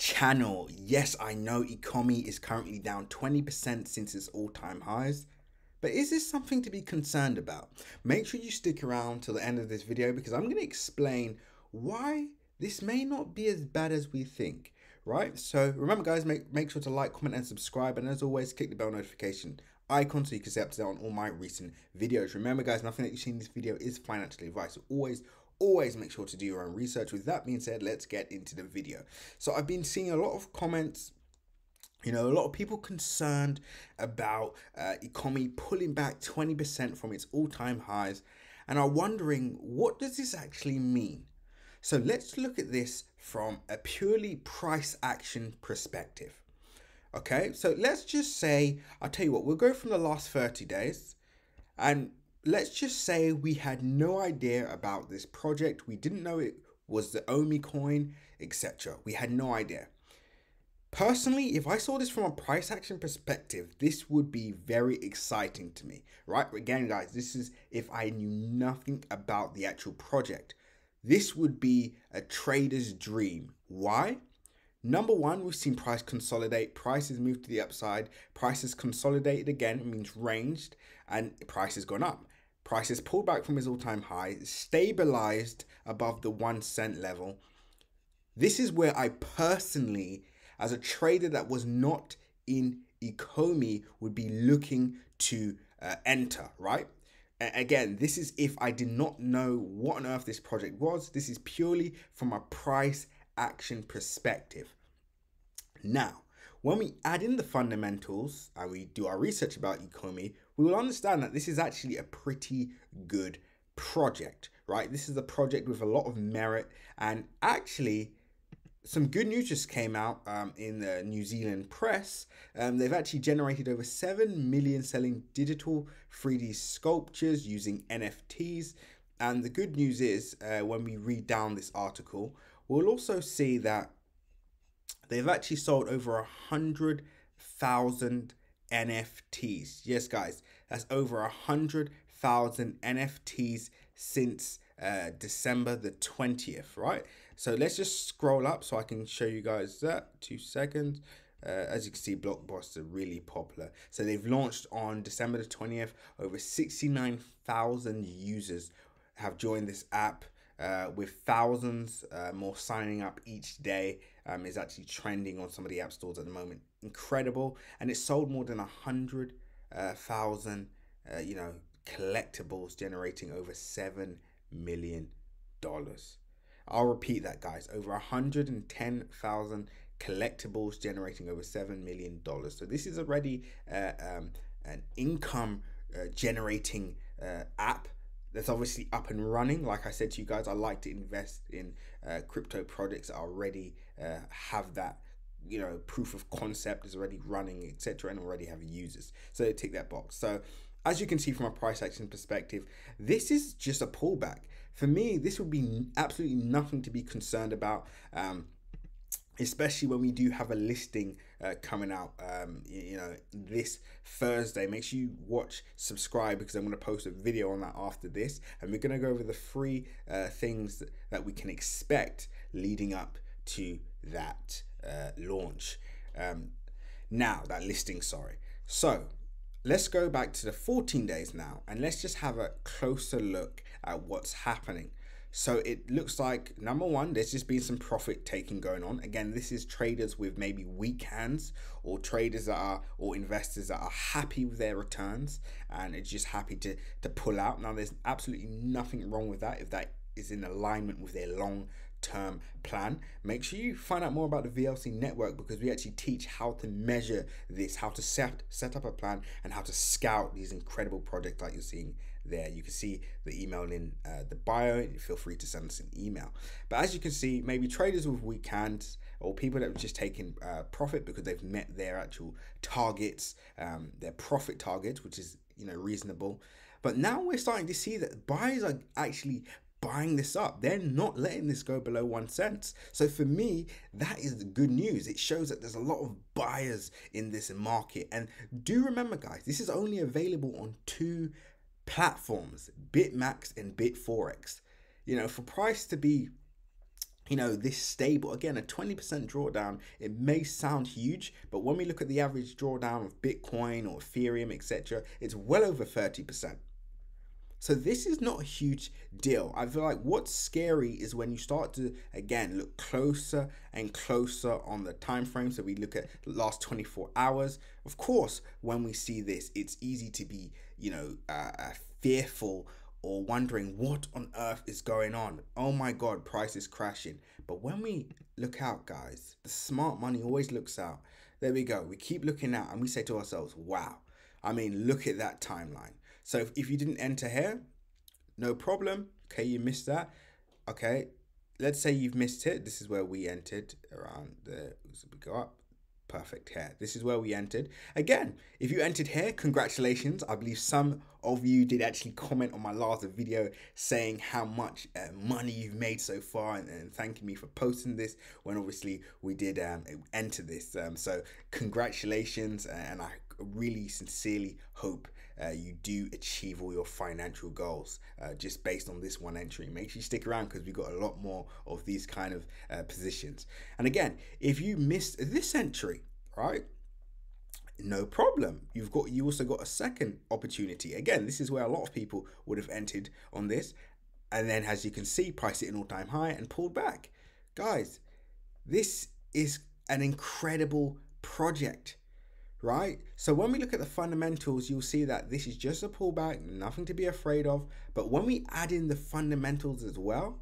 channel. Yes, I know ECOMI is currently down 20% since its all-time highs, but is this something to be concerned about? Make sure you stick around till the end of this video because I'm going to explain why this may not be as bad as we think, right? So remember guys, make sure to like, comment and subscribe, and as always, click the bell notification icon so you can stay up to date on all my recent videos. Remember guys, nothing that you see in this video is financial advice, so always make sure to do your own research. With that being said, let's get into the video. So I've been seeing a lot of comments, a lot of people concerned about ECOMI pulling back 20% from its all-time highs and are wondering, what does this actually mean? So let's look at this from a purely price action perspective. Okay, so let's just say, I'll tell you what, we'll go from the last 30 days and let's just say we had no idea about this project. We didn't know it was the OMI coin, etc. We had no idea. Personally, if I saw this from a price action perspective, this would be very exciting to me, right? Again, guys, this is if I knew nothing about the actual project. This would be a trader's dream. Why? Number one, we've seen price consolidate, prices move to the upside, prices consolidated again, it means ranged, and price has gone up. Prices pulled back from its all-time high, stabilized above the 1 cent level. This is where I personally, as a trader that was not in ECOMI, would be looking to enter, right? Again, this is if I did not know what on earth this project was. This is purely from a price action perspective. Now, when we add in the fundamentals and we do our research about ECOMI, we will understand that this is actually a pretty good project, right? This is a project with a lot of merit, and actually some good news just came out in the New Zealand press. They've actually generated over 7 million selling digital 3D sculptures using NFTs. And the good news is when we read down this article, we'll also see that they've actually sold over 100,000 NFTs. Yes, guys, that's over 100,000 NFTs since December the 20th, right? So let's just scroll up so I can show you guys that. 2 seconds. As you can see, Blockbuster really popular. So they've launched on December the 20th. Over 69,000 users have joined this app, with thousands more signing up each day. Is actually trending on some of the app stores at the moment. Incredible. And it sold more than 100,000 collectibles, generating over $7 million. I'll repeat that, guys. Over 110,000 collectibles, generating over $7 million. So this is already an income generating app that's obviously up and running. Like I said to you guys, I like to invest in crypto projects that already have that, proof of concept is already running, etc., and already have users. So they tick that box. So as you can see from a price action perspective, this is just a pullback. For me, this would be absolutely nothing to be concerned about, especially when we do have a listing coming out, this Thursday. Make sure you subscribe, because I'm going to post a video on that after this, and we're going to go over the 3 things that we can expect leading up to that launch. That listing, sorry. So let's go back to the 14 days now, and let's just have a closer look at what's happening. So it looks like, number one, there's just been some profit taking going on. Again, this is traders with maybe weak hands, or traders or investors that are happy with their returns and are just happy to pull out. Now, there's absolutely nothing wrong with that if that is in alignment with their long-term plan. Make sure you find out more about the VLC network, because we actually teach how to measure this, how to set up a plan, and how to scout these incredible projects like you're seeing there. You can see the email in the bio. Feel free to send us an email. But as you can see, maybe traders with weak hands, or people that have just taken profit because they've met their actual targets, their profit targets, which is reasonable. But now we're starting to see that buyers are actually buying this up. They're not letting this go below 1 cent. So for me, that is the good news. It shows that there's a lot of buyers in this market. And do remember, guys, this is only available on 2 platforms, BitMax and BitForex. For price to be you know, this stable, again, a 20% drawdown, it may sound huge, but when we look at the average drawdown of Bitcoin or Ethereum, etc., it's well over 30%. So this is not a huge deal. I feel like what's scary is when you start to, again, look closer and closer on the time frame. So we look at the last 24 hours. Of course, when we see this, it's easy to be, you know, fearful or wondering what on earth is going on. Oh my God, price is crashing. But when we look out, guys, the smart money always looks out. There we go. We keep looking out and we say to ourselves, wow, I mean, look at that timeline. So if you didn't enter here, no problem. Okay, you missed that. Okay, let's say you've missed it. This is where we entered around there. So we go up. Perfect here. This is where we entered. Again, if you entered here, congratulations. I believe some of you did actually comment on my last video saying how much money you've made so far and thanking me for posting this when obviously we did enter this. So congratulations, and I really sincerely hope you do achieve all your financial goals just based on this one entry. Make sure you stick around because we've got a lot more of these kind of positions. And again, if you missed this entry, right, no problem. You also got a second opportunity. Again, this is where a lot of people would have entered on this, and then as you can see, price hit an all-time high and pulled back. Guys, this is an incredible project, right? So when we look at the fundamentals, you'll see that this is just a pullback, nothing to be afraid of. But when we add in the fundamentals as well,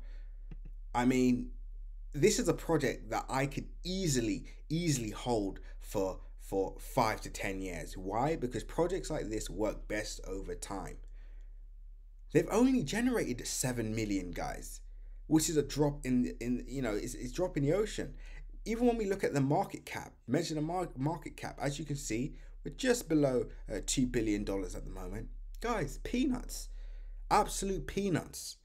I mean, this is a project that I could easily hold for 5 to 10 years. Why? Because projects like this work best over time. They've only generated 7 million, guys, which is a drop in you know, it's drop in the ocean. Even when we look at the market cap, measure the market cap, as you can see, we're just below $2 billion at the moment. Guys, peanuts, absolute peanuts.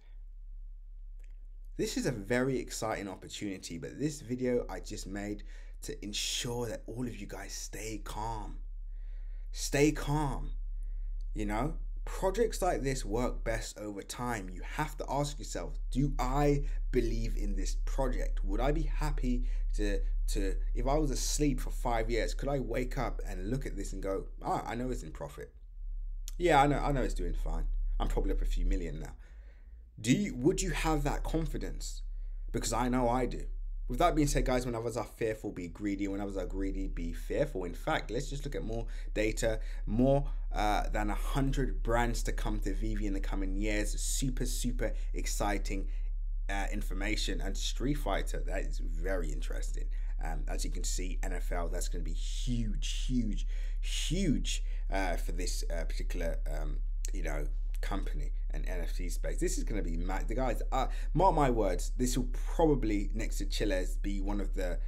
This is a very exciting opportunity, but this video I just made to ensure that all of you guys stay calm. Stay calm. You know, projects like this work best over time. You have to ask yourself, do I believe in this project? Would I be happy to if I was asleep for 5 years, could I wake up and look at this and go, ah, I know it's in profit. Yeah, I know it's doing fine. I'm probably up a few million now. Would you have that confidence? Because I know I do. With that being said, guys, when others are fearful, be greedy. When others are greedy, be fearful. In fact, let's just look at more data. More than 100 brands to come to Vivi in the coming years. Super exciting information. And Street Fighter, that is very interesting. As you can see, NFL, that's going to be huge for this particular, you know, company and NFT space. This is going to be mad. The guys, mark my words, this will probably, next to Chiles, be one of the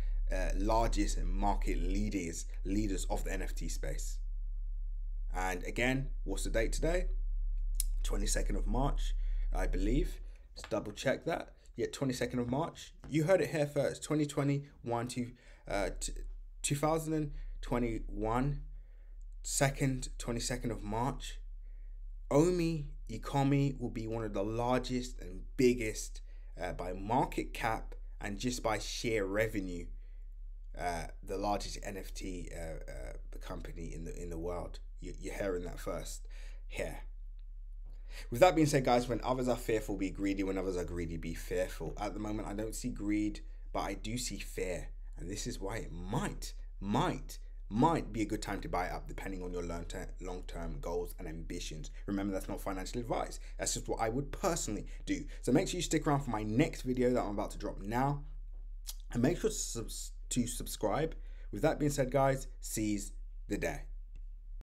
largest market leaders of the NFT space. And again, what's the date today? 22nd of March, I believe. Let's double check that. Yeah, 22nd of March. You heard it here first. 2021 to 2021, 22nd of March. OMI, ECOMI will be one of the largest and biggest by market cap and just by share revenue, the largest NFT company in the world. You're hearing that first here. With that being said, guys, when others are fearful, be greedy. When others are greedy, be fearful. At the moment, I don't see greed, but I do see fear. And this is why it might be a good time to buy it up, depending on your long-term goals and ambitions. Remember, that's not financial advice. That's just what I would personally do. So make sure you stick around for my next video that I'm about to drop now. And make sure to subscribe. With that being said, guys, seize the day.